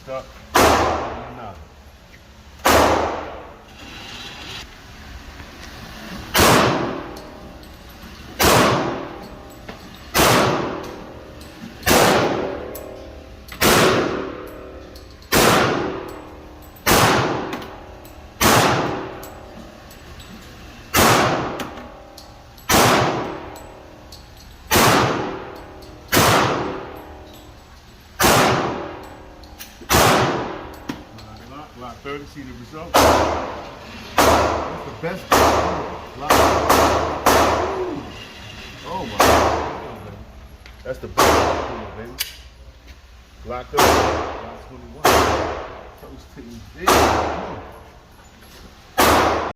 stuck. Another. Glock 30, see the result. That's the best Glock. Oh my God. That's the best baby. Glock 30, Glock 21. Toast to you, big.